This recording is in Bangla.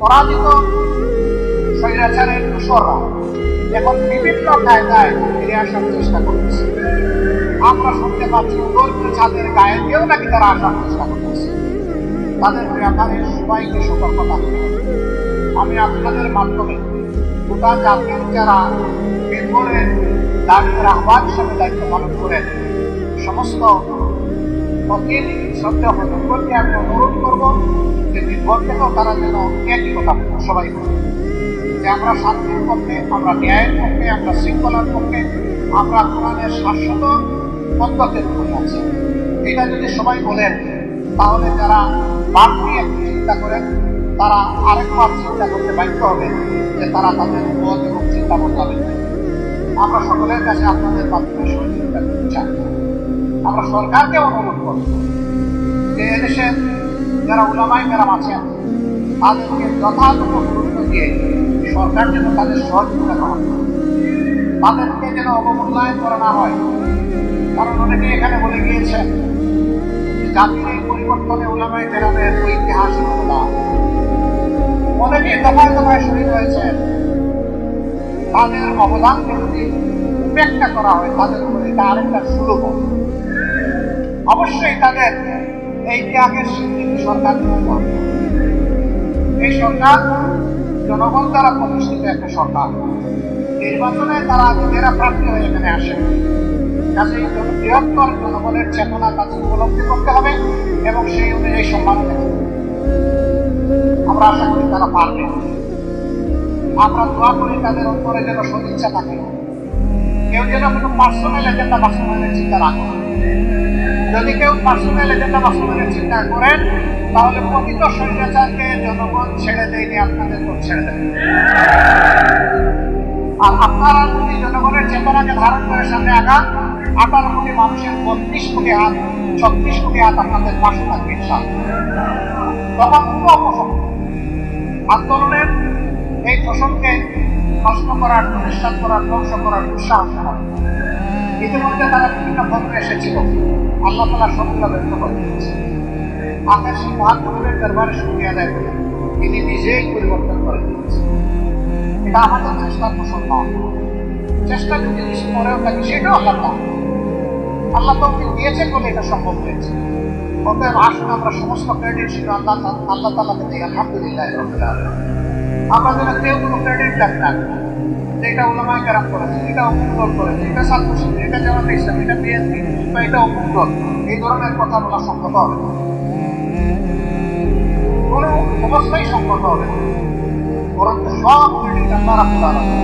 পরাজিত স্বৈরাচারের দোসররা এখন বিভিন্ন কায়দায় ফিরে আসার চেষ্টা করতেছে। আমরা শুনতে পাচ্ছি ধর্মীয় ছাদের গায়ে দিয়েও নাকি তারা আসার চেষ্টা করতেছে। তাদের ব্যাপারে সবাইকে সতর্ক থাকতে হবে। আমি আপনাদের মাধ্যমে গোটা জাতির যারা বেতনের দাবির আহ্বান হিসেবে দায়িত্ব পালন করেন সমস্ত অতীত শ্রদ্ধা হতকে আমি অনুরোধ করব যে নির্ভর থেকেও তারা যেন একই কথা সবাই বলে যে আমরা শান্তির পক্ষে, আমরা ন্যায়ের পক্ষে, আমরা শৃঙ্খলার পক্ষে, আমরা কোরআনের শাশ্বত পদ্ধতির উপরে আছি। এটা যদি সবাই বলেন তাহলে যারা বাড়তি একটু চিন্তা করেন তারা আরেকবার চিন্তা করতে বাধ্য হবে যে তারা তাদের পথ এবং চিন্তা বদলাবেন। আমরা সকলের কাছে আপনাদের মাধ্যমে সহযোগিতা করতে চাই। আমরা সরকারকে অনুরোধ করব যে এদেশের যারা উলামায়ে কেরাম আছেন তাদেরকে যথাযথ গুরুত্ব দিয়ে সরকার যেন তাদের সহযোগিতা করেন, তাদেরকে যেন অবমূল্যায়ন করা না হয়। কারণ অনেকে এখানে বলে গিয়েছেন জাতির এই পরিবর্তনে উলামায়ে কেরামের ঐতিহাসিক অবদান, অনেকে দফায় দফায় শহীদ হয়েছেন, তাদের অবদানকে যদি উপেক্ষা করা হয় তাদের উপরে এটা আরেকটা সুলভ। অবশ্যই তাদের এই ত্যাগের স্বীকৃতি সরকার দিতে হবে। এই সরকার জনগণ দ্বারা প্রতিষ্ঠিত একটা সরকার, নির্বাচনে তারা নিজেরা প্রার্থী হয়ে এখানে আসেন। কাজে বৃহত্তর জনগণের চেতনা তাদের উপলব্ধি করতে হবে এবং সেই অনুযায়ী সম্মান দেবে। আমরা আশা করি তারা পারবে। আমরা দোয়া করি তাদের অন্তরে যেন সদিচ্ছা থাকে, কেউ যেন কোনো পার্সোনাল এজেন্ডা বাস্তবায়নের চিন্তা না করে। যদি কেউ পার্সোনাল এজেন্ডা বাস্তবায়নের চিন্তা করেন তাহলে প্রকৃত স্বৈরাচারকে জনগণ ছেড়ে দেয়নি, আপনাদের তো ছেড়ে দেবে। আর আপনারা যদি জনগণের চেতনাকে ধারণ করে সামনে আগান, 18 কোটি মানুষের 32 কোটি হাত, 36 কোটি হাত আপনাদের পাশে থাকবে ইনশাআল্লাহ। তখন কোনো অপশক্তি আন্দোলনের এই ফসলকে নষ্ট করার, প্রতিষ্ঠান করার, ধ্বংস করার দুঃসাহস হবে। ইতিমধ্যে তারা বিভিন্ন ভদ্র এসেছিল, আল্লাহ তাআলা সবগুলো ব্যক্ত করে দিয়েছে। আমরা সেই মহান গুরুদের দরবারে শুকরিয়া আদায় করি, তিনি নিজেই পরিবর্তন করে দিয়েছেন। এটা আমাদের চেষ্টার ফসল নয়। চেষ্টা যদি কিছু করেও থাকি সেটাও আল্লাহ তৌফিক দিয়েছেন বলে এটা সম্ভব হয়েছে। অতএব আসুন আমরা সমস্ত ক্রেডিট ছিল আল্লাহ তাআলাকে দিই, আলহামদুলিল্লাহ রাব্বিল আলামিন। আমরা যেন কেউ কোনো ক্রেডিট দেন না যে এটা উলামায়ে কেরাম করেছে, এটা অমুক দল করেছে, এটা ছাত্র শিবির, এটা জামাতে ইসলাম, এটা বিএনপি বা এটা অমুক দল, এই ধরনের কথা বলা সম্ভব হবে না, কোনো অবস্থায় সম্ভব হবে না। বরং সব ক্রেডিট আল্লাহ রাব্বুল আলামিন।